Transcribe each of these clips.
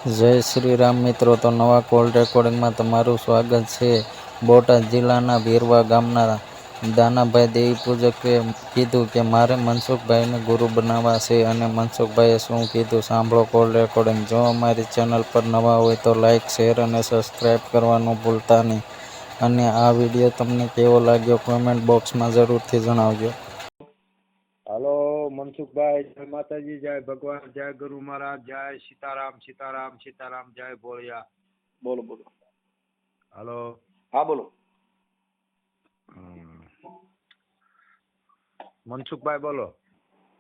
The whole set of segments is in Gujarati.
જય શ્રી રામ મિત્રો. તો નવા કોલ રેકોર્ડિંગમાં તમારું સ્વાગત છે. બોટાદ જિલ્લાના ભીરવા ગામના દાનાભાઈ દેવી પૂજકે કીધું કે મારે મનસુખભાઈને ગુરુ બનાવવા છે અને મનસુખભાઈએ શું કીધું સાંભળો કોલ રેકોર્ડિંગ. જો અમારી ચેનલ પર નવા હોય તો લાઇક, શેર અને સબસ્ક્રાઈબ કરવાનું ભૂલતા નહીં. અને આ વિડીયો તમને કેવો લાગ્યો કોમેન્ટ બોક્સમાં જરૂરથી જણાવજો. હાલો મનસુખભાઈ, જય માતાજી, જય ભગવાન, જય ગુરુ મહારાજ, જય સીતારામ સીતારામ સીતારામ, જય ભોળિયા. બોલો બોલો. હાલો. હા બોલો. મનસુખભાઈ બોલો.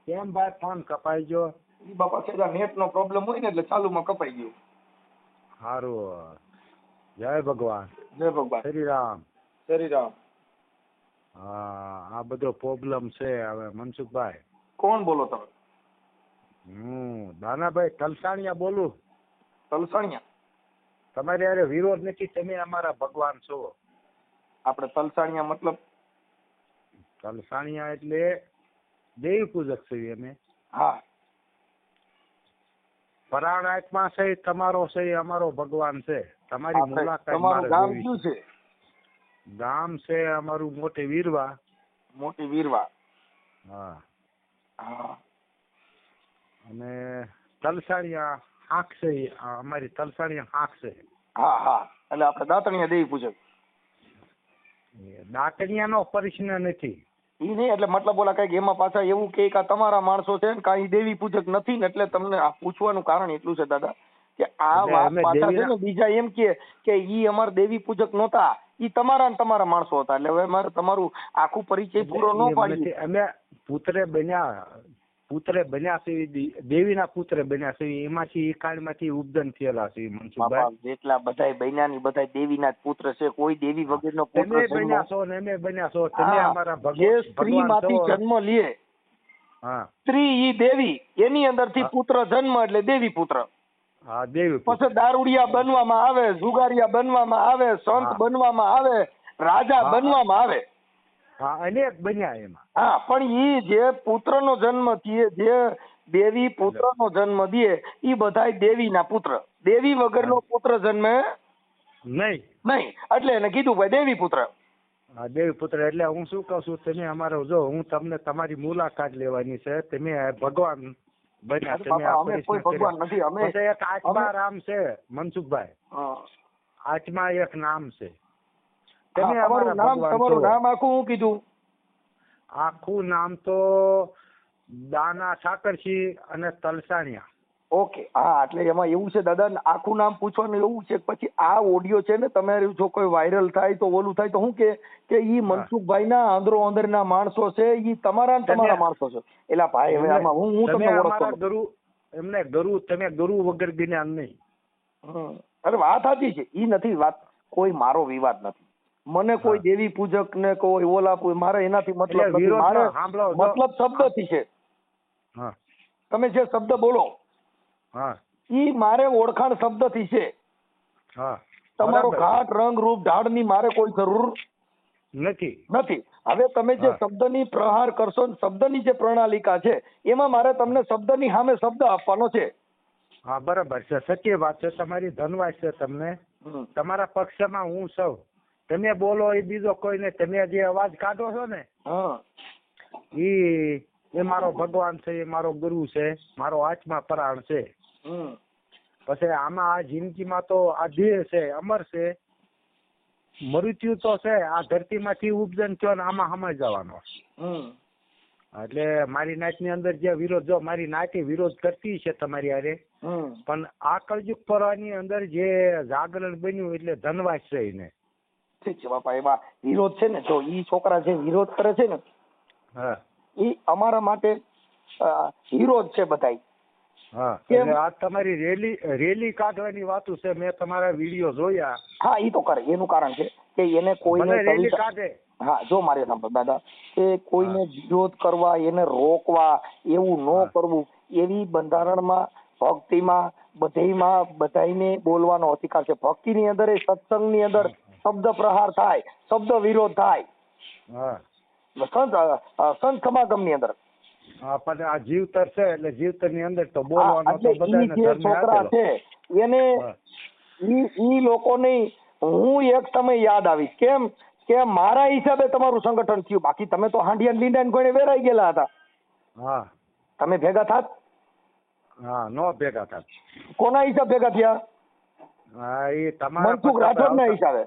કેમ ભાઈ ફોન કપાઈ ગયો? ઈ બાપા સેજા નેટ નો પ્રોબ્લેમ હોય ને એટલે ચાલુમાં કપાઈ ગયું. સારું. જય ભગવાન, જય ભગવાન, શ્રી રામ. શ્રી રામ. હા, આ બધો પ્રોબ્લેમ છે હવે મનસુખભાઈ. કોણ બોલો તમે? દાનાભાઈ તલસાણિયા બોલું. તલસાણિયા? તમારે યારે વિરોધ નથી, તમે અમારા ભગવાન છો. આપણે તલસાણિયા મતલબ? તલસાણિયા એટલે દેવી પૂજક છીએ અમે. હા. પરાણ આત્મા છે તમારો છે, અમારો ભગવાન છે. તમારી મુલાકાત તમારું ગામ કયું છે? ગામ છે અમારું મોટી વીરવા. મોટી વીરવા. હા. હા. અને તલસાણિયા આંખ છે, અમારી તલસાણિયા આંખ છે. હા હા, એટલે આપણે દાતણિયા દેવી પૂજક. દાતણિયા નો પ્રશ્ન નથી. ઈ નહીં, એટલે મતલબ ઓલા કઈક એમાં પાછા એવું કે તમારા માણસો છે ને કાંઈ દેવી પૂજક નથી ને, એટલે તમને આ પૂછવાનું કારણ એટલું છે દાદા કે આ વાત પાછા છે ને બીજા એમ કે ઈ અમાર દેવી પૂજક નહોતા, ઈ તમારા ને તમારા માણસો હતા. એટલે હવે મારે તમારું આખું પરિચય પૂરો ન પાડીએ. અમે પુત્રે બન્યા છે, દેવીના પુત્ર બન્યા છે, એમાંથી કાળમાંથી ઉપજન થયેલા છે મનસુખભાઈ. જેટલા બધાય બન્યા બધાય દેવીના જ પુત્ર છે, કોઈ દેવી વગરનો પુત્ર તમે બન્યા છો ને અમે બન્યા છો. તમે અમારા જે સ્ત્રી માંથી જન્મ લે, સ્ત્રી ઈ દેવી, એની અંદરથી પુત્ર જન્મ એટલે દેવી પુત્ર. હા, દેવી. પછી દારૂડિયા બનવામાં આવે, જુગારિયા બનવામાં આવે, સંત બનવામાં આવે, રાજા બનવામાં આવે. હા, અનેક બન્યા એમાં. હા, પણ ઈ જે પુત્રનો જન્મ થયે, જે દેવી પુત્રનો જન્મ દે, ઈ બધાય દેવીના પુત્ર. દેવી વગરનો પુત્ર જન્મે નહીં, એટલે એને કીધું ભાઈ દેવી પુત્ર. હા, દેવી પુત્ર. એટલે હું શું કહું છું, તમે અમારો જો હું તમને તમારી મુલાકાત લેવાની છે, તમે ભગવાન બન્યા. તમે કોઈ ભગવાન નથી, અમે એક આત્મા રામ છે મનસુખભાઈ. આત્મા એક નામ છે. તમે અમારા ભગવાન. તમારું નામ આખું હું કીધું? આખું નામ તો દાના ઠાકરસિંહ અને તલસાણિયા. ઓકે. હા, એટલે એમાં એવું છે દાદા, આખું નામ પૂછવાનું એવું છે. પછી આ ઓડિયો છે ને તમારે જો કોઈ વાયરલ થાય તો ઓલું થાય તો શું કે ઈ મનસુખભાઈ ના અંદરો અંદર ના માણસો છે, ઈ તમારા તમારા માણસો છે. એટલે ભાઈ હવે આમાં હું તમને ઓળખતો એમને તમે ગુરુ વગર જ્ઞાન નહીં. અરે વાત સાચી છે, ઈ નથી વાત, કોઈ મારો વિવાદ નથી. મને કોઈ દેવી પૂજક ને કોઈ ઓલા મારે એનાથી મતલબ નથી. મારે મતલબ શબ્દથી છે. તમે જે શબ્દ બોલો ઈ મારે ઓળખાણ શબ્દથી છે. તમારો ઘાટ રંગ રૂપ ઢાળ ની મારે કોઈ જરૂર નથી. હવે તમે જે શબ્દની પ્રહાર કરશો, શબ્દની જે પ્રણાલિકા છે એમાં મારે તમને શબ્દની સામે શબ્દ આપવાનો છે. હા, બરાબર છે, સત્ય વાત છે તમારી. ધન્યવાદ છે તમને. તમારા પક્ષમાં હું સૌ. તમે બોલો એ બીજો કોઈ ને. તમે જે અવાજ કાઢો છો ને એ મારો ભગવાન છે, એ મારો ગુરુ છે, મારો આત્મા પરાણ છે. પછી આમાં આ જિંદગીમાં તો આ દેહ છે, અમર છે, મૃત્યુ તો છે. આ ધરતીમાંથી ઉપજન થયો ને આમાં સમય જવાનો. એટલે મારી નાત ની અંદર જે વિરોધ, જો મારી નાતી વિરોધ કરતી છે તમારી હારે, પણ આ કળયુગ પર્વની અંદર જે જાગરણ બન્યું એટલે ધનવાસ છે એને. ઠીક છે બાપા, એમાં વિરોધ છે ને, જો ઈ છોકરા જે વિરોધ કરે છે ને ઈ અમારા માટે વિરોધ છે બધાય. આ તમારી રેલી કાઢવાની વાતો છે, મેં તમારા વિડીયો જોયા. હા, ઈ તો કરે. એનું કારણ છે કે એને કોઈને રેલી કાઢે. હા, જો મારે સાંભળો દાદા, કે કોઈને વિરોધ કરવા, એને રોકવા, એવું ન કરવું. એવી બંધારણમાં, ભક્તિમાં, બધાયને બોલવાનો અધિકાર છે. ભક્તિની અંદર, સત્સંગની અંદર શબ્દ પ્રહાર થાય, શબ્દ વિરોધ થાય. સંત સમાગમ ની અંદર પણ આ જીવતર છે એટલે જીવતર ની અંદર તો બોલવાનો તો બધાને છોકરા છે એને ઈ લોકોને હું એક સમય યાદ આવી કેમ કે મારા હિસાબે તમારું સંગઠન થયું, બાકી તમે તો હાંડિયા લીંડા કોઈને વેરાઈ ગયેલા હતા. હા તમે ભેગા થાત? હા નો ભેગા થાત. કોના હિસાબ ભેગા થયા? હા એ તમારા મનસુખ રાઠોડના હિસાબે.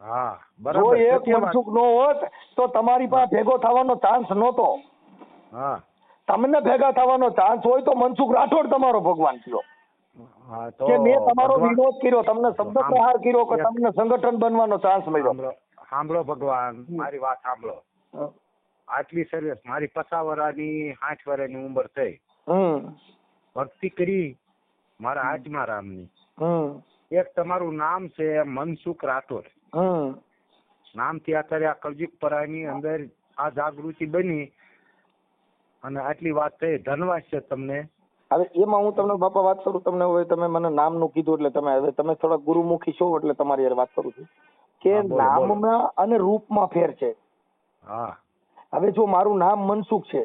હા જો બરાબર. એક મનસુખ નો હોત તો તમારી પાસે ભેગો થવાનો ચાન્સ નહોતો. હા તમને ભેગા થવાનો ચાન્સ હોય તો મનસુખ રાઠોડ તમારો ભગવાન થયો હા તો કે મેં તમારો ભગવાન વિરોધ કર્યો, તમને શબ્દ પ્રહાર કર્યો કે તમને સંગઠન બનવાનો ચાન્સ મળ્યો. સાંભળો ભગવાન, મારી વાત સાંભળો. આટલી સર્વિસ મારી 50 વર્ષની 60 વર્ષની ઉંમર થઈ, ભક્તિ કરી મારા હાથમાં રામની. એક તમારું નામ છે મનસુખ રાઠોડ, નામથી અત્યારે આ કલયુગ પરાની અંદર આ જાગૃતિ બની અને આટલી વાત થઈ. ધન્યવાદ છે તમને. હવે એમાં હું તમને બાપા વાત કરું, તમને હવે તમે મને નામનું કીધું એટલે તમે થોડા ગુરુમુખી છો એટલે તમારી યાર વાત કરું છું કે નામમાં અને રૂપમાં ફેર છે. હા હવે જો મારું નામ મનસુખ છે,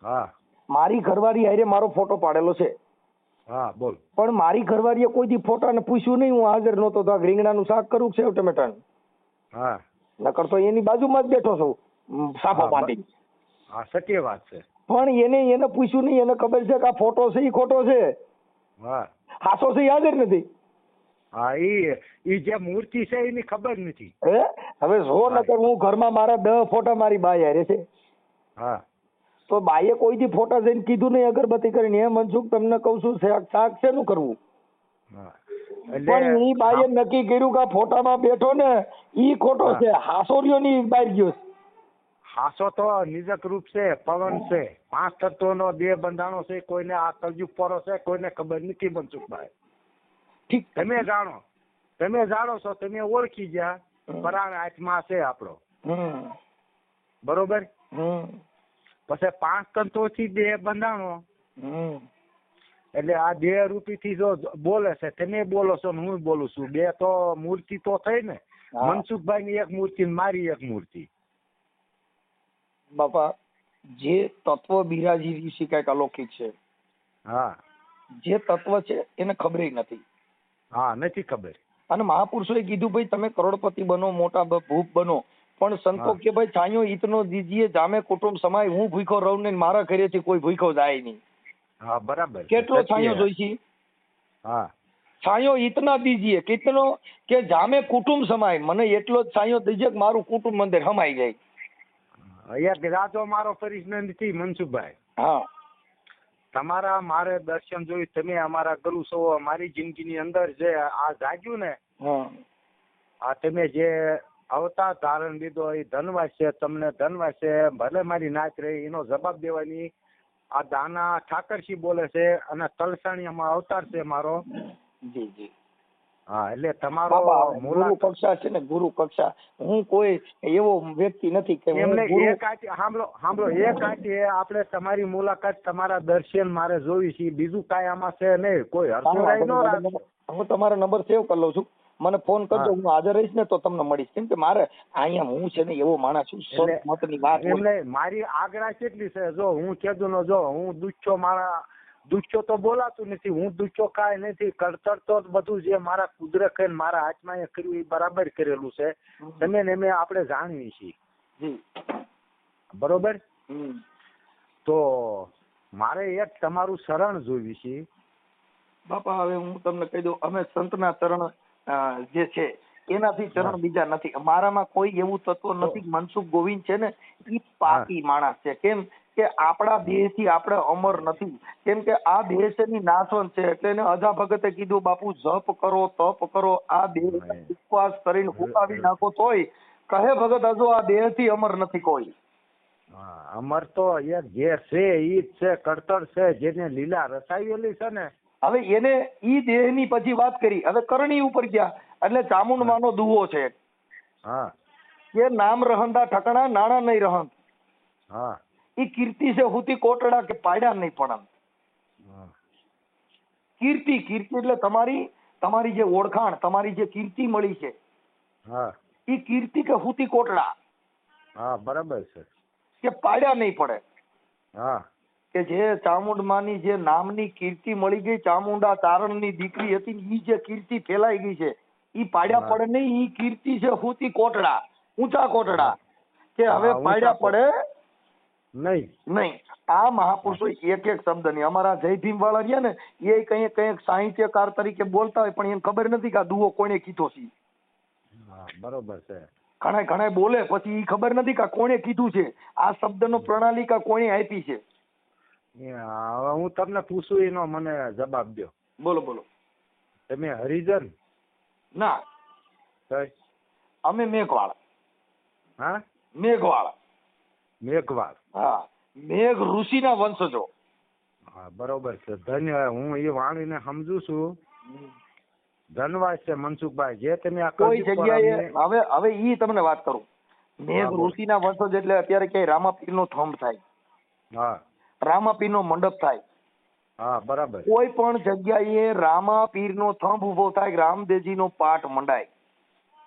હા મારી ઘરવાળી હારે મારો ફોટો પાડેલો છે, હા બોલ. પણ મારી ઘરવાળીએ કોઈ દી ફોટાને પૂછ્યું નહીં હું હાજર નહોતો તો આ રીંગણાનું શાક કરું છે ટમેટાનું. હા નકર તો એની બાજુમાં જ બેઠો છું સાફો બાંધી. હા સત્ય વાત છે. પણ એને પૂછ્યું નહીં, એને ખબર છે કે આ ફોટો છે એ ખોટો છે, હા હાસો છે હાજર નથી. હા ઈ જે મૂર્તિ છે એની ખબર નથી. હવે જો નકર હું ઘરમાં મારા 10 ફોટા મારી બાઈ હારે છે. હા તો બાઈએ કોઈ દી ફોટા જઈને કીધું નહીં અગરબત્તી કરીને હે મનસુખ તમને કહું છું શાક શેનું કરવું. પણ ઈ બાઈએ નક્કી કર્યું કે આ ફોટામાં બેઠો ને ઈ ખોટો છે, હાસોરિયો ની બહાર ગયો. હાસો તો નિજક રૂપ છે, પવન છે, 5 તત્વોનો 2 બંધાણો છે. કોઈને આ કલયુગ પરો છે કોઈને ખબર નથી મનસુખભાઈ. ઠીક તમે જાણો છો, તમે ઓળખી ગયા પરાણ આત્મા છે આપણો. બરોબર. પછી 5 તત્વોથી 2 બંધાણો એટલે આ 2 રૂપી થી જો બોલે છે, તમે બોલો છો ને હું બોલું છું, 2 તો મૂર્તિ તો થઈ ને. મનસુખભાઈ ની એક મૂર્તિ મારી એક મૂર્તિ. બાપા જે તત્વ બિરાજી ઋષિ કઈક અલૌકિક છે. હા જે તત્વ છે એને ખબર નથી. હા નથી ખબર. અને મહાપુરુષોએ કીધું ભાઈ તમે કરોડપતિ બનો, મોટા ભૂપ બનો, પણ સંતો કે ભાઈ છાયો ઈતનો દીજીએ જામે કુટુંબ સમાય, હું ભૂખો રહું ને મારા ઘરેથી કોઈ ભૂખો જાય નહીં. હા બરાબર. કેટલો છાયો જોઈશે? હા છાયો ઈતના દીજીએ કેટલો કે જામે કુટુંબ સમાય, મને એટલો જ છાયો દીજે કે મારું કુટુંબ મંદિર હમાઈ જાય. એક રાજો મારો પરિચય નથી મનસુખભાઈ. હા તમારા મારે દર્શન જોયું, તમે અમારા ગુરુ છો. અમારી જિંદગીની અંદર જે આ જાગ્યું ને, આ તમે જે અવતાર ધારણ લીધો એ ધનવાસ છે. તમને ધનવાસ છે. ભલે મારી નાચ રહી એનો જવાબ દેવાની આ દાના ઠાકરસિંહ બોલે છે અને તલસાણીયામાં અવતાર છે મારો. જી જી. હા એટલે તમારો ગુરુ કક્ષા છે ને, ગુરુ કક્ષા. હું કોઈ એવો વ્યક્તિ નથી કે એમને એક આંટી સાંભળો એક આંટી આપણે તમારી મુલાકાત તમારા દર્શન મારે જોવી છે, બીજું કાંઈ આમાં છે નહીં. કોઈ હરસુરાઈ ન રાખો. હું તમારો નંબર સેવ કરી લઉં છું, મને ફોન કરજો, હું હાજર રહીશ ને તો તમને મળીશ. કેમ કે મારે અહીંયા હું છે ને એવો માણસ છું મતની વાત. એટલે મારી આગ્રહ કેટલી છે, જો હું કેદું નો જો હું દુચ્છો મારા દુચ્છો તો બોલાતું નથી, હું દુચ્છો કાંઈ નથી. કડતર તો બધું જે મારા કુદરત કરીને મારા હાથમાં કર્યું એ બરાબર કરેલું છે. તમે ને મેં આપણે જાણીએ છીએ. બરોબર. તો મારે એક તમારું શરણ જોયું છે. બાપા હવે હું તમને કહી દઉં, અમે સંતના ચરણ જે છે એનાથી ચરણ બીજા નથી. મારામાં કોઈ એવું તત્વ નથી. મનસુખ ગોવિંદ છે ને એ પાકી માણસ છે. કેમ કે આપણા દેહથી આપણે અમર નથી. કેમ કે આ દેહ છે ની નાશવંત છે. એટલે એને અજા ભગતે કીધું બાપુ જપ કરો, તપ કરો, આ દેહ ઉપવાસ કરીને ઉપાવી નાખો તોય કહે ભગત હજુ આ દેહ થી અમર નથી કોઈ. અમર તો એક જે છે ઈ જ છે, કડતર છે, જેને લીલા રસાયેલી છે ને. હવે એને ઈ દેહ ની પછી વાત કરી. હવે કરણી ઉપર ગયા એટલે ચામુંડમાનો દુહો છે કે નામ રહંદા ઠકણા નાણા નહીં રહંદ. ઈ કીર્તિ છે હુતી કોટડા કે પાડ્યા નહીં પણ. કીર્તિ એટલે તમારી જે ઓળખાણ, તમારી જે કીર્તિ મળી છે ઈ કીર્તિ કે હુતી કોટડા. બરાબર છે. કે પાડ્યા નહીં પડે. કે જે ચામુંડમાની જે નામની કીર્તિ મળી ગઈ, ચામુંડા ચારણની દીકરી હતી, ઈ જે કીર્તિ ફેલાઈ ગઈ છે, ઈ પાડ્યા પડે નહીં. ઈ કીર્તિ છે હુતી કોટડા, ઊંચા કોટડા, કે હવે પાડ્યા પડે નહીં. આ મહાપુરુષો એક એક શબ્દ નહીં. અમારા જય ભીમ વાળા રહ્યા ને, એ કંઈક સાહિત્યકાર તરીકે બોલતા હોય, પણ એને ખબર નથી કે આ દુઓ કોણે કીધો છે. બરોબર છે. ઘણા બોલે, પછી ઈ ખબર નથી કે કોણે કીધું છે, આ શબ્દનો પ્રણાલિકા કોણે આપી છે. હવે હું તમને પૂછું, એનો મને જવાબ દો. બોલો. તમે હરિજન? ના, અમે મેઘવાળ. હા, મેઘવાળ. હા, મેઘ ઋષિના વંશજો. હા, બરોબર છે. ધન્ય. હું એ વાણીને સમજુ છું. ધન્યવાદ છે મનસુખભાઈ, જે તમે આ કોઈ જગ્યાએ હવે ઈ તમને વાત કરું. મેઘ ઋષિના વંશજ એટલે અત્યારે ક્યાંય રામાપીર નો થંભ થાય, હા, રામાપીર નો મંડપ થાય, હા, બરાબર. કોઈ પણ જગ્યાએ રામાપીર નો થંભ ઉભો થાય, રામદેવજી નો પાઠ મંડાય,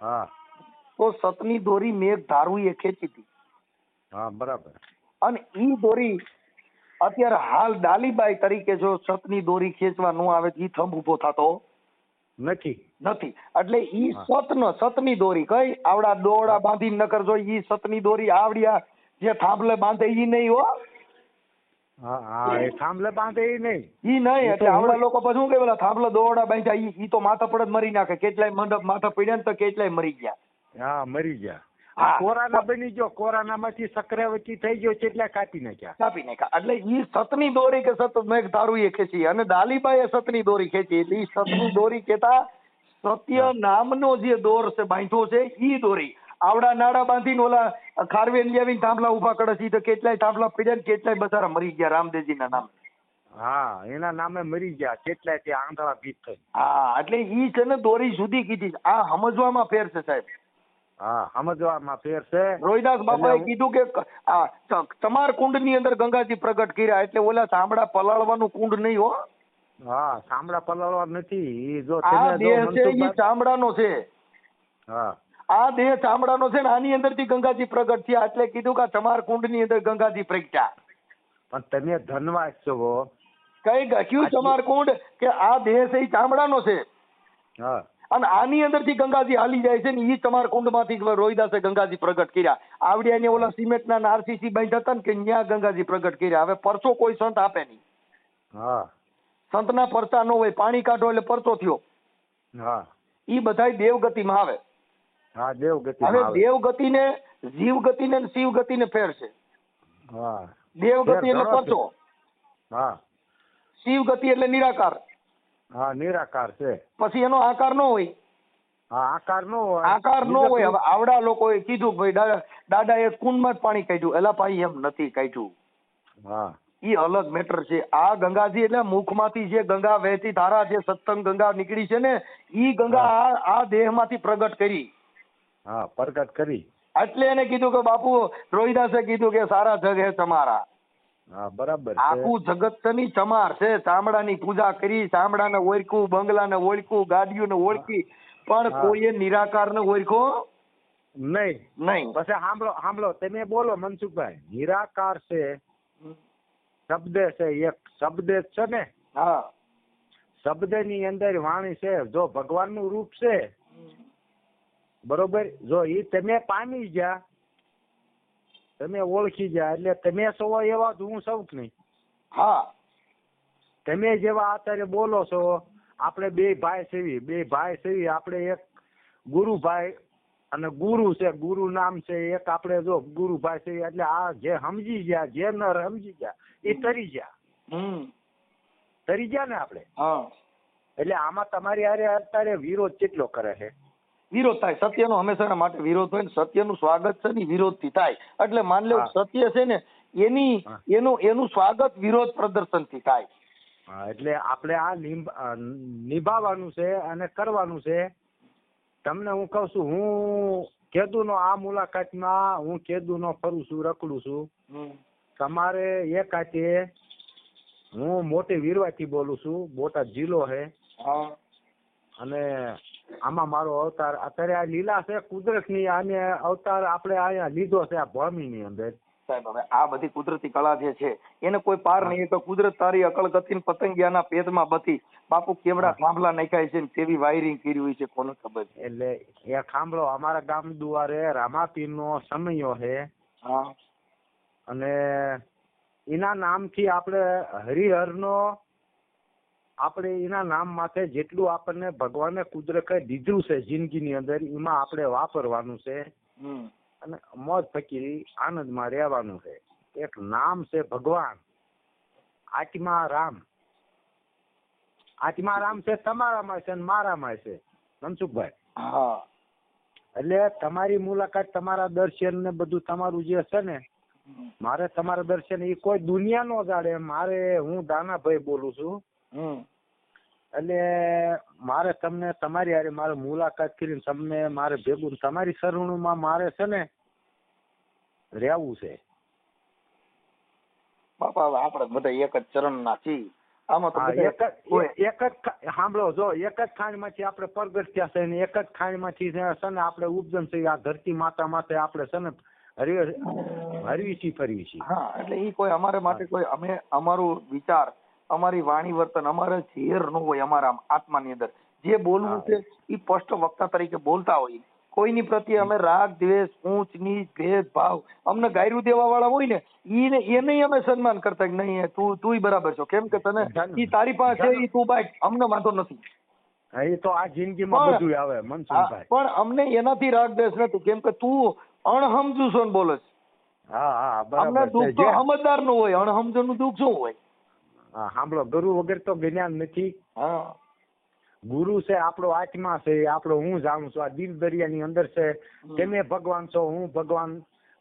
હા, તો સતની દોરી મેઘ ધારુએ ખેંચી હતી. હા, બરાબર. અને ઈ દોરી અત્યારે હાલ ડાલીબાઈ તરીકે જો સતની દોરી ખેંચવા ન આવે તો ઈ થંભ ઉભો થતો નથી. એટલે ઈ સતની દોરી કઈ આવડા દોડા બાંધી નકર જો ઈ સતની દોરી આવડિયા જે થાંભલે બાંધે ઈ નહીં હો. હા, એ થાંભલે બાંધે ઈ નહીં. એટલે આવડા લોકો પછી શું કે પેલા થાંભલે દોડા બાંધ્યા, ઈ તો માથા પડે મરી નાખે. કેટલાય મંડપ માથા પડ્યા ને તો કેટલાય મરી ગયા. હા, મરી ગયા. કોરોના બની ગયો, કોરોના માંથી સક્રિયવતી થઈ ગયો, કેટલા કાપી નાખ્યા. એટલે ઈ સતની દોરી કે સત મેઘ ધારુએ ખેંચી, અને ડાલીબાઈએ સતની દોરી ખેંચી. એટલે ઈ સતની દોરી કેતા સત્ય નામનો જે દોર છે બાંધ્યો છે, ઈ દોરી આવડા નાડા બાંધીને ઓલા ખારવેન લેવીને થાંભલા ઉભા કરે છે, તો કેટલાય થાંભલા પડ્યા ને કેટલાય બચારા મરી ગયા રામદેવજીના નામે. હા, એના નામે મરી ગયા કેટલાય, તે આંધળા ભીત થઈ. હા, એટલે ઈ છે ને દોરી જુદી કીધી. આ સમજવામાં ફેર છે સાહેબ. હા, સમજવામાં ફેર છે. રોહિદાસ બાપાએ કીધું કે આ ચમાર કુંડ ની અંદર ગંગાજી પ્રગટ કર્યા, એટલે ઓલા ચામડા પલાળવાનું કુંડ નહીં હો. હા, ચામડા પલાળવા નથી. ઈ જો આ દેહ છે ઈ ચામડાનો છે. હા, આ દેહ ચામડાનો છે ને આની અંદરથી ગંગાજી પ્રગટ થયા, એટલે કીધું કે ચમાર કુંડ ની અંદર ગંગાજી પ્રગટ્યા. પણ તમે ધનવાસ છો. કયું ચમાર કુંડ? કે આ દેહ છે ઈ ચામડાનો છે. હા, અને આની અંદરથી ગંગાજી હાલી જાય છે ને ઈ ચમાર કુંડ માંથી રોહિદાસે ગંગાજી પ્રગટ કર્યા. આવડિયા ને ઓલા સિમેન્ટ ના આરસીસી બાંધ્યા હતા ને કે ન્યા ગંગાજી પ્રગટ કર્યા. હવે પરચો કોઈ સંત આપે નહીં. હા, સંતના પરચા ન હોય, પાણી કાઢો એટલે પરચો થયો. હા, ઈ બધાય દેવગતિમાં આવે. હા, દેવગતિ. હવે દેવગતિ ને જીવગતિ ને શિવગતિ ને ફેર છે. હા, દેવગતિ એટલે પરચો. હા, શિવગતિ એટલે નિરાકાર. હા, નિરાકાર છે. પછી એનો આકાર ન હોય. હા, આકાર ન હોય. આકાર ન હોય. હવે આવડા લોકોએ કીધું ભાઈ દાદા એ કુંડમાં જ પાણી કાઢ્યું. એલા ભાઈ એમ નથી કાઢ્યું. હા, ઈ અલગ મેટર છે. આ ગંગાજી એટલે મુખમાંથી જે ગંગા વહેતી ધારા, જે સત્સંગ ગંગા નીકળી છે ને, ઈ ગંગા આ દેહમાંથી પ્રગટ કરી. હા, પ્રગટ કરી. એટલે એને કીધું કે બાપુ રોહિદાસે કીધું કે સારા જગ હે તમારા. હા, બરાબર. આખું જગત ની ચમાર છે. ચામડાની પૂજા કરી, ચામડાને ઓળખ્યું, બંગલાને ઓળખ્યું, ગાડીઓને ઓળખી, પણ કોઈએ નિરાકારને ઓળખો નહીં. પછી સાંભળો તમે બોલો મનસુખભાઈ. નિરાકાર છે શબ્દ છે, એક શબ્દ છે ને. હા, શબ્દ ની અંદર વાણી છે. જો ભગવાન નું રૂપ છે, બરોબર, જો ઈ તમે પામી ગયા, તમે ઓળખી ગયા, એટલે તમે છો એવા જ હું સૌ નહીં. હા, તમે જેવા અત્યારે બોલો છો, આપણે બે ભાઈ સેવી, આપણે એક ગુરુભાઈ અને ગુરુ છે, ગુરુ નામ છે એક. આપણે જો ગુરુભાઈ સેવી, એટલે આ જે સમજી ગયા, જે ન સમજી ગયા એ તરી ગયા ને આપણે. એટલે આમાં તમારી હારે અત્યારે વિરોધ કેટલો કરે છે? વિરોધ થાય. સત્યનો હંમેશા માટે વિરોધ હોય ને, સત્યનું સ્વાગત છે ને વિરોધ થી થાય. એટલે માન લો સત્ય છે ને એનું સ્વાગત વિરોધ પ્રદર્શન થી થાય. એટલે આપણે આ નિભાવવાનું છે અને કરવાનું છે. તમને હું કઉ છું, હું કેદુનો આ મુલાકાતમાં હું કેદુનો ફરું છું, રખડું છું. તમારે એક હાથે હું મોટી વીરવાથી બોલું છું, બોટાદ જિલ્લો છે. અને આમાં મારો અવતાર અત્યારે આ લીલા છે કુદરત ની, આને અવતાર આપણે અહીંયા લીધો છે આ ભૂમિ ની અંદર. સાહેબ હવે આ બધી કુદરતી કળા જે છે એને કોઈ પાર નહીં. તો કુદરત તારી અકળ ગતિ પતંગિયાના પેટમાં બધી બાપુ કેવડા થાંભલા નાખાય છે ને કેવી વાયરિંગ કરી હોય છે કોને ખબર. એટલે એ ખાંભળો અમારા ગામ દુઆરે રામાપીર નો સમયો છે. હા. અને એના નામથી આપણે હરિહરનો આપણે એના નામ માથે જેટલું આપણને ભગવાને કુદરતે દીધું છે જિંદગીની અંદર એમાં આપણે વાપરવાનું છે અને મોજ ફકીરી આનંદમાં રહેવાનું છે. એક નામ છે ભગવાન, આત્મા રામ. આત્મા રામ છે તમારામાં છે અને મારામાં છે મનસુખભાઈ. હા. એટલે તમારી મુલાકાત, તમારા દર્શન ને બધું તમારું જે છે ને, મારે તમારા દર્શન એ કોઈ દુનિયા નો જાડે. મારે હું દાનાભાઈ બોલું છું. એટલે મારે તમને તમારી હારે મારે મુલાકાત કરીને તમને મારે ભેગું તમારી સરવણુમાં મારે છે ને રહેવું છે. બાપા આપણે બધા એક જ ચરણના છીએ. આમાં તો એક જ સાંભળો, જો એક જ ખાંડમાંથી આપણે પ્રગટ થયા છે ને એક જ ખાંડમાંથી છે ને આપણે ઉપજન છે. આ ધરતી માતા માથે આપણે છે ને હરવી છીએ ફરવી છીએ. હા, એટલે એ કોઈ અમારે માટે કોઈ અમે અમારું વિચાર, અમારી વાણી વર્તન અમારે ઝેર ન હોય. અમારા આત્માની અંદર જે બોલવું છે એ સ્પષ્ટ વક્તા તરીકે બોલતા હોય. કોઈની પ્રત્યે અમે રાગ દ્વેષ ઊંચ નીચ ભેદભાવ અમને ગાયરું દેવા વાળા હોય ને એને અમે સન્માન કરતા કે નહીં તું બરાબર છો, કેમ કે તને ઈ તારી પાસે ઈ તું બાઈક અમને વાંધો નથી. એ તો આ જિંદગીમાં બધું આવે મનસુખભાઈ. પણ અમને એનાથી રાગ દ્વેષ નથી, કેમ કે તું અણહમજુ છો ને બોલે. હા બરાબર. અમને દુઃખ તો સમજદાર નું હોય, અણહમજુ નું દુઃખ શું હોય. હા સાંભળો, ગુરુ વગર તો જ્ઞાન નથી. હા. ગુરુ છે આપણો આત્મા છે, આપણો હું જાણું છું. આ દિલ દરિયાની અંદર છે. તમે ભગવાન છો, હું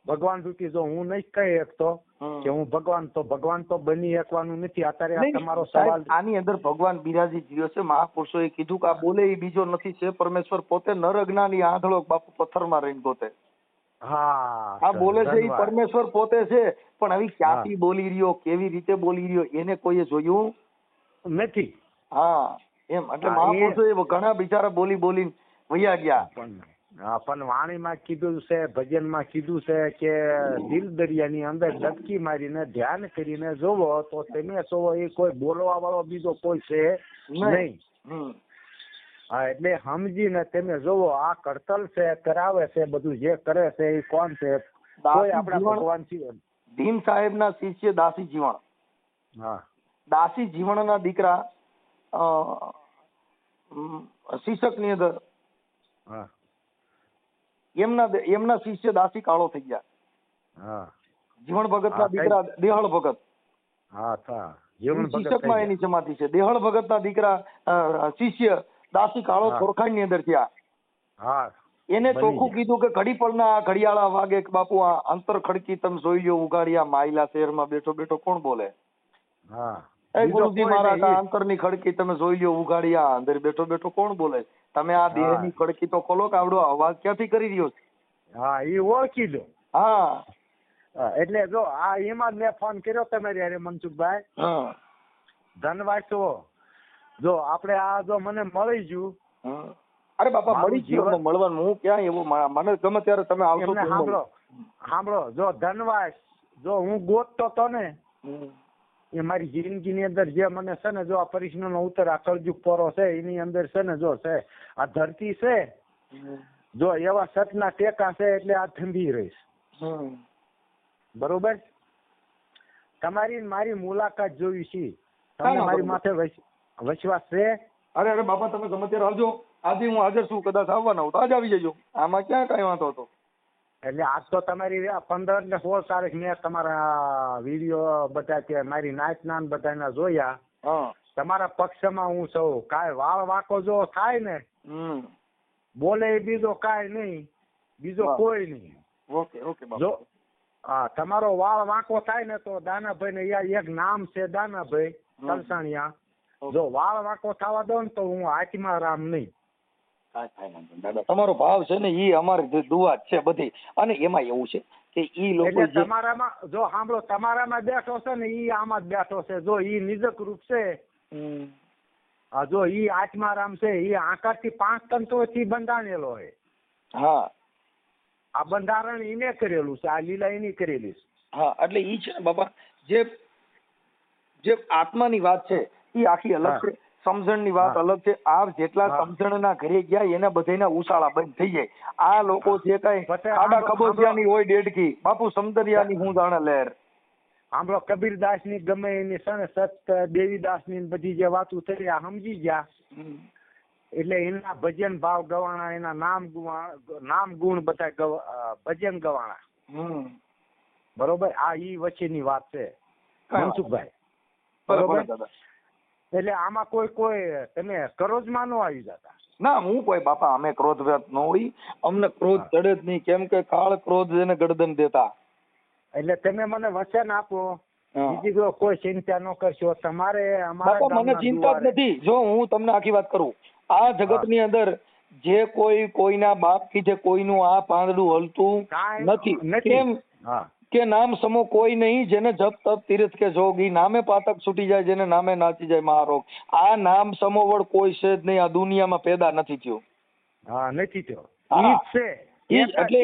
ભગવાન રૂપી જો હું નહીં કહી શકતો કે હું ભગવાન, તો ભગવાન તો બની શકવાનું નથી. અત્યારે તમારો સવાલ આની અંદર ભગવાન બિરાજી જીવ્યો છે. મહાપુરુષોએ કીધું કે આ બોલે એ બીજો નથી, છે પરમેશ્વર પોતે. નર અજ્ઞાની આંધળો બાપુ પથ્થરમાં રહીને ગોતે. હા, આ બોલે છે એ પરમેશ્વર પોતે છે, પણ આવી ક્યાંથી બોલી રહ્યો, કેવી રીતે બોલી રહ્યો એને કોઈએ જોયું નથી. હા એમ. એટલે મહાપુરુષો ઘણા બિચારા બોલીને વયા ગયા. પણ વાણીમાં કીધું છે, ભજનમાં કીધું છે કે દિલ દરિયાની અંદર ડબકી મારીને ધ્યાન કરીને જોવો તો તમે જોવો એ કોઈ બોલવા વાળો બીજો કોઈ છે નહીં. હા, એટલે સમજીને તમે જોવો આ કરતલ છે, કરાવે છે, બધું જે કરે છે એ કોણ છે? કોઈ આપણા ભગવાન છે. ભીમ સાહેબ ના શિષ્ય દાસી જીવણ. હા. દાસી જીવણ ના દીકરા શિક્ષક ની અંદર એમના શિષ્ય દાસી કાળો થઈ ગયા. જીવણ ભગત ના દીકરા દેહળ ભગત. શિક્ષક માં એની સમાધિ છે. દેહળ ભગત ના દીકરા શિષ્ય દાસી કાળો ખોરખાણ ની અંદર થયા. એને ચોખ્ખું કીધું કે ઘડી પળના ઘડિયાળા વાગે કે બાપુ આ અંતર ખડકી તમે જોઈ લો ઉગાડ્યા માયલા શહેરમાં બેઠો બેઠો કોણ બોલે? ગુરુજી મારા અંતર ની ખડકી તમે જોઈ લો ઉગાડ્યા અંદર બેઠો બેઠો કોણ બોલે? તમે આ દેહ ની ખડકી તો ખોલો કે આવડો અવાજ ક્યાંથી કરી રહ્યો છે? હા, એ ઓળખી દો. હા, એટલે જો આ એમાં મેં ફોન કર્યો તમારી યારે મનસુખભાઈ. ધન્યવાદ. જો આપણે આ જો મને મળી ગયું. અરે બાપા મળી ગયું મળવાનું હું ક્યાં એવું મને ગમે ત્યારે તમે આવશો. સાંભળો, જો ધન્યવાદ જો હું ગોતતો તો ને એ મારી જિંદગીની અંદર જે મને છે ને જો આ પરિશ્રમ નો ઉત્તર આ કળજુગ પોરો છે એની અંદર છે ને જો છે આ ધરતી છે, જો એવા સતના ટેકા છે એટલે આ થંભી રહીશ. બરોબર. તમારી મારી મુલાકાત જોઈ છે, તમને મારી માથે વિશ્વાસ છે? અરે બાપા તમે ગમે ત્યારે આવજો. આજે હું હાજર છું, કદાચ આવવાના હું તો આજ આવી જજો. આમાં ક્યાં કઈ વાંધો હતો? એટલે આજ તો તમારી 15 ને 16 તારીખ મેં તમારા વિડીયો બધા મારી નાચ નાન બધા જોયા. તમારા પક્ષમાં હું છું. કાંઈ વાળ વાકો જો થાય ને બોલે બીજો કાંઈ નહીં, બીજો કોઈ નહીં. ઓકે જો હા તમારો વાળ વાંકો થાય ને તો દાનાભાઈ ને એક નામ છે દાનાભાઈ તલસાણિયા. જો વાળ વાંકો થવા દો ને તો હું આત્મા રામ નહીં. તમારો ભાવ છે ને ઈ અમારી દુઆ છે બધી. અને એમાં એવું છે કે ઈ લોકો તમારામાં જો સાંભળો તમારામાં બેઠો છે ને ઈ આમાં જ બેઠો છે. જો ઈ નિજક રૂપ છે, જો ઈ આત્મારામ છે, ઈ આકાર થી 5 તંતુઓ થી બંધાણેલો હોય. હા, આ બંધારણ એને કરેલું છે, આ લીલા એની કરેલી છે. હા એટલે ઈ છે ને બાપા, જે આત્માની વાત છે ઈ આખી અલગ છે, સમજણની વાત અલગ છે. આ જેટલા સમજણના ઘરે ગયા એને બધાના ઉશાળા બંધ થઈ જાય. આ લોકો જે કઈ આડા ખબોચિયાની હોય ડેડકી, બાપુ સમદરિયાની હું જાણે લહેર. સાંભળો, કબીરદાસ ની ગમે એની સત દેવીદાસ ની બધી જે વાતો થઈ આ સમજી ગયા, એટલે એના ભજન ભાવ ગવાણા, એના નામ ગુણ બધા ભજન ગવાણા. બરોબર, આ ઈ વચ્ચેની વાત છે મનસુખભાઈ. બરોબર, એટલે આમાં કોઈ તમે ક્રોધમાં ન આવી જતા. ના, હું કોઈ બાપા અમે ક્રોધવ્યત ન હોય, અમને ક્રોધ ચડે જ નહીં, કેમ કે કાળ ક્રોધ એને ગરદન દેતા. એટલે તમે મને વચન આપો, બીજી કોઈ ચિંતા ન કરશો તમારે. અમારા મને ચિંતા જ નથી. જો હું તમને આખી વાત કરું, આ જગત ની અંદર જે કોઈના બાપ થી જે કોઈનું આ પાંદડું હલતું નથી. કેમ કે નામ સમો કોઈ નહીં, જેને જપ તપ તીર્થ કે જોગ, ઈ નામે પાતક છૂટી જાય, જેને નામે નાચી જાય મહારોગ. આ નામ સમોવડ કોઈ છે જ નહીં, આ દુનિયામાં પેદા નથી થયો. નથી થયો. એટલે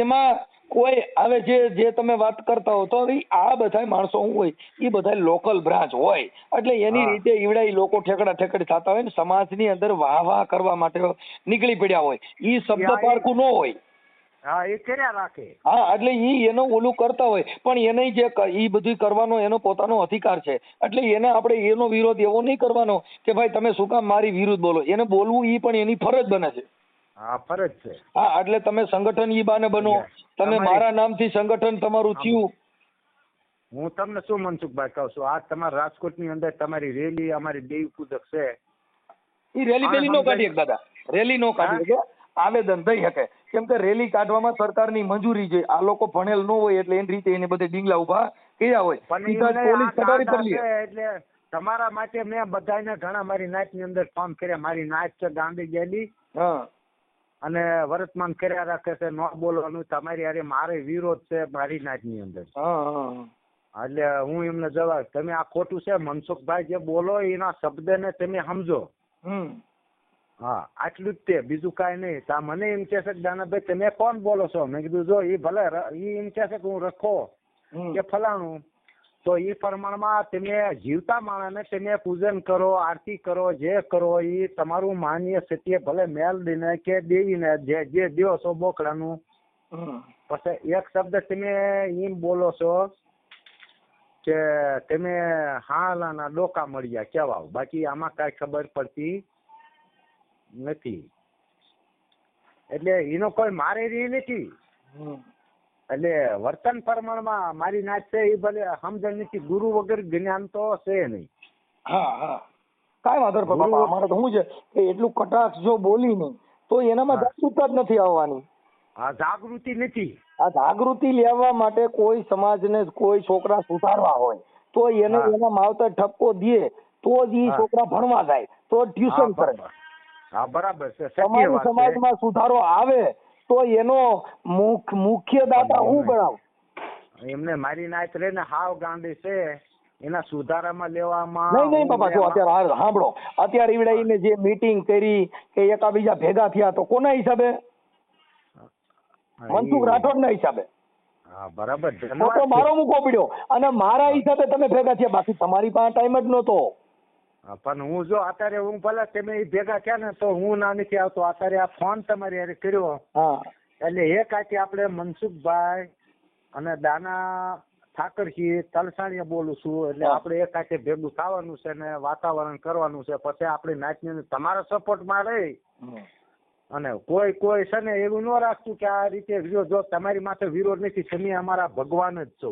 એમાં કોઈ હવે જે તમે વાત કરતા હો તો આ બધા માણસો શું હોય, એ બધા લોકલ બ્રાન્ચ હોય, એટલે એની રીતે ઈવડા લોકો ઠેકડા ઠેકડી થતા હોય ને, સમાજની અંદર વાહ વાહ કરવા માટે નીકળી પડ્યા હોય, ઈ શબ્દ પારખું ન હોય. એ કર્યા રાખે. એટલે ઈ એનો ઓલું કરતા હોય, પણ એને જે ઈ બધું કરવાનો એનો પોતાનો અધિકાર છે. એટલે એને આપણે એનો વિરોધ એવો નહીં કરવાનો કે ભાઈ તમે શું કામ મારી વિરુદ્ધ બોલો. એને બોલવું ઈ પણ એની ફરજ બને છે. ફરજ છે. એટલે તમે સંગઠન ઈ બાને બનો, તમે મારા નામથી સંગઠન તમારું થયું. હું તમને શું મનસુખભાઈ કહું છું, આ તમારા રાજકોટ ની અંદર તમારી રેલી, અમારી દેવી પૂજક છે, ઈ રેલી બેલી નો કાઢી શકે દાદા, રેલી નો કાઢી શકે, આવેદન થઈ શકે. કેમ કે રેલી કાઢવામાં સરકારની મંજૂરી જોઈએ. આ લોકો ભણેલ ન હોય એટલે એની રીતે એને બધે ડીંગલા ઉભા કર્યા હોય. એટલે તમારા માટે મેં બધાને ઘણા મારી નાચ ની અંદર ફોન કર્યા. મારી નાચ છે ગાંધી ગયેલી અને વર્તમાન કર્યા રાખે છે, ન બોલવાનું. તમારી અરે મારે વિરોધ છે મારી નાચ ની અંદર. એટલે હું એમને જવાબ, તમે આ ખોટું છે મનસુખભાઈ જે બોલો એના શબ્દ ને તમે સમજો. આટલું જ તે, બીજું કાંઈ નહીં. તા મને એમ કે છે દાનાભાઈ તમે કોણ બોલો છો? મેં કીધું જો એ ભલે એ એમ કે છે કે હું રખો કે ફલાણું, તો એ પ્રમાણમાં તમે જીવતા માણસને તમે પૂજન કરો, આરતી કરો, જે કરો એ તમારું માન્ય સત્ય, ભલે મેલડીને કે દેવીને જે દો છો બોકડાનું. પછી એક શબ્દ તમે એમ બોલો છો કે તમે હાલાના ડોકા મળ્યા કેવા, બાકી આમાં કાંઈ ખબર પડતી નથી. એટલે એનો કોઈ મારે રહી નથી. એટલે વર્તન પ્રમાણમાં મારી નાચ છે એ ભલે સમજણ નથી. ગુરુ વગર જ્ઞાન તો છે નહીં. કાંઈ વાંધો નહીં. અમારે તો શું છે કે એટલું કટાક્ષ જો બોલી નહીં તો એનામાં જાગૃતતા જ નથી આવવાની. જાગૃતિ નથી. આ જાગૃતિ લેવા માટે કોઈ સમાજને કોઈ છોકરા સુધારવા હોય તો એને એના માવતર ઠપકો દે તો જ એ છોકરા ભણવા જાય, તો ટ્યુશન કરે. બરાબર છે. સમાજમાં સુધારો આવે તો એનો મુખ્ય દાતા હું ગણાવ. એમને મારી નાચ રે ને હાવ ગાંડી છે, એના સુધારામાં લેવામાં નહીં બાપા. જો અત્યારે સાંભળો, અત્યારે ઈવડાઈને જે મીટિંગ કરી કે એકાબીજા ભેગા થયા તો કોના હિસાબે? મનસુખ રાઠોડ ના હિસાબે. બરાબર. ફોટો મારો મૂકો પડ્યો અને મારા હિસાબે તમે ભેગા થયા, બાકી તમારી પાસે ટાઈમ જ નહોતો. પણ હું જો અત્યારે હું ભલે તમે ભેગા થયા ને તો હું ના નથી આવતો. અત્યારે આ ફોન તમારી યારે કર્યો એટલે એક આથી આપણે મનસુખભાઈ અને દાના ઠાકરજી તલસાણીએ બોલું છું. એટલે આપણે એક આથી ભેગું થવાનું છે ને વાતાવરણ કરવાનું છે. પછી આપણી નાચની તમારા સપોર્ટમાં રહી અને કોઈ છે ને એવું ન રાખતું કે આ રીતે જો તમારી માથે વિરોધ નથી. તમે અમારા ભગવાન જ છો,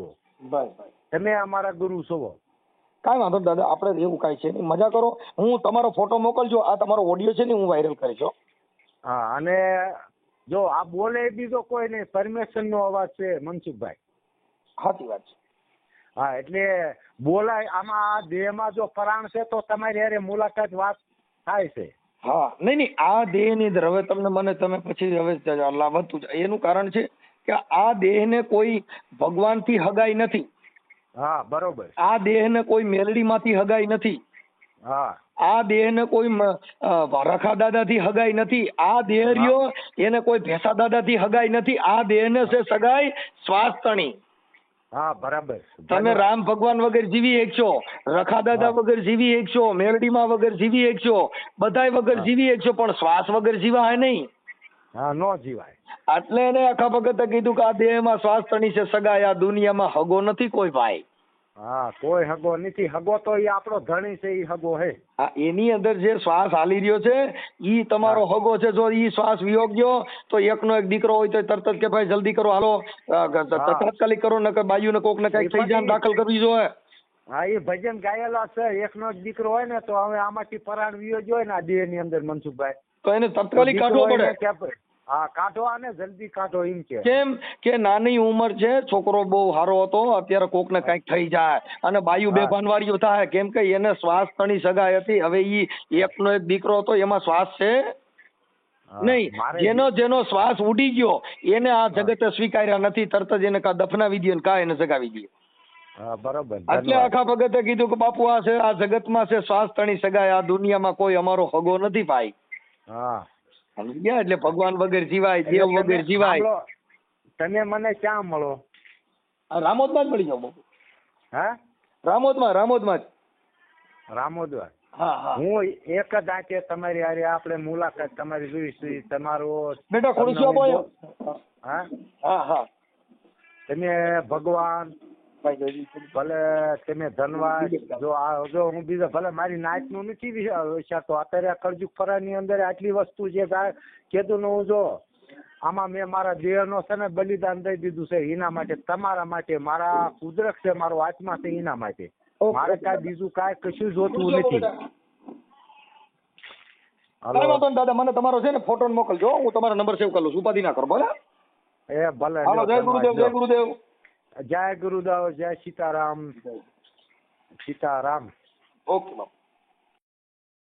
તમે અમારા ગુરુ છો. કાંઈ વાંધો દાદા, આપણે એવું કાંઈ છે નહીં, મજા કરો. હું તમારો ફોટો મોકલજો, આ તમારો ઓડિયો છે ને હું વાયરલ કરીશ. અને જો આ બોલે બીજો કોઈ નહીં, પરમેશ્વર નો અવાજ છે મનસુખભાઈ. સાચી વાત છે. એટલે બોલાય આમાં આ દેહમાં જો પરાણ છે તો તમારી હારે મુલાકાત વાત થાય છે. નહીં આ દેહ ની અંદર હવે તમે પછી હવે વધતું જાય. એનું કારણ છે કે આ દેહ ને કોઈ ભગવાન થી હગાઈ નથી. બરોબર. આ દેહ ને કોઈ મેલડી માંથી હગાઈ નથી. આ દેહ ને કોઈ રખા દાદા થી હગાઈ નથી. આ દેહ રહ્યો એને કોઈ ભેસા દાદા થી હગાઈ નથી. આ દેહ ને છે સગાઈ શ્વાસ તણી. હા બરાબર. તમે રામ ભગવાન વગર જીવી એકશો, રખા દાદા વગર જીવી એકશો, મેરડીમાં વગર જીવી એકશો, બધાય વગર જીવી એકશો, પણ શ્વાસ વગર જીવાય નહીં. હા નો જીવાય. એટલે એને આખા ભગતે કીધું કે આ દેહમાં શ્વાસ તણી છે સગાઈ, આ દુનિયામાં હગો નથી કોઈ ભાઈ. હા કોઈ હગો નથી. હગો તો એ આપણો ધણી છે, એ હગો હે. હા એની અંદર જે શ્વાસ હાલી રહ્યો છે ઈ તમારો હગો છે. જો ઈ શ્વાસ વિયોગ ગયો તો એકનો એક દીકરો હોય તો તરત જ કે ભાઈ જલ્દી કરો, હાલો તાત્કાલિક કરો, નકર બાયુ ને કોક ને કઈક થઈ જાય, દાખલ કરવી જોઈએ. હા એ ભજન ગાયેલા છે, એકનો એક દીકરો હોય ને તો હવે આમાંથી પરાણ વિયો જ હોય ને આ દેહ ની અંદર મનસુખભાઈ, તો એને તાત્કાલિક કાઢવો પડે. હા કાઢો આને જલ્દી કાઢો એમ કે. કેમ કે નાની ઉંમર છે, છોકરો બહુ સારો હતો, અત્યારે કોક ને કઈક થઈ જાય અને બાયુ બેભાનવાળીઓ થાય, કેમ કે એને શ્વાસ તણી સગાઈ હતી. હવે ઈ એકનો એક દીકરો હતો, એમાં શ્વાસ છે નહીં. જેનો શ્વાસ ઉડી ગયો એને આ જગતે સ્વીકાર્યા નથી, તરત જ એને કા દફનાવી દે ને કા એને જગાવી દે. બરોબર. એટલે આખા ભગતે કીધું કે બાપુ આ છે, આ જગતમાં છે શ્વાસ તણી સગાઈ, આ દુનિયામાં કોઈ અમારો હગો નથી ભાઈ. હા સમજ્યા? એટલે ભગવાન વગર જીવાય, દેવ વગર જીવાય. તમે મને ક્યાં મળો? રામોદમાં જ મળી જાવ બાપુ. હા રામોદમાં જ. રામોદવા. હા હા. હું એક જ આંખે તમારી હારે આપણે મુલાકાત તમારી જોઈશું. તમારો બેટા ખુરશીઓ બોલો. હા હા હા. તમે ભગવાન ભલે તમે ધનવાન, જો હું બીજો ભલે મારી નાચ નું નથી વિચારતો, અત્યારે આ કળજુગ ફરા ની અંદર આટલી વસ્તુ છે કીધું હું જો આમાં મેં મારા દેહ નો છે ને બલિદાન દઈ દીધું છે એના માટે, તમારા માટે, મારા કુદરત છે, મારો આત્મા છે એના માટે. મારે કાંઈ બીજું કાંઈ કશું જોતું નથી. દાદા મને તમારો છે ને ફોટો મોકલજો, હું તમારો નંબર સેવ કરી લઉં, ઉપાધિ ના કરો. ભલે એ ભલે. જય ગુરુદેવ. જય ગુરુદેવ. જય ગુરુદેવ. જય સીતારામ. સીતારામ. ઓકે બાપુ.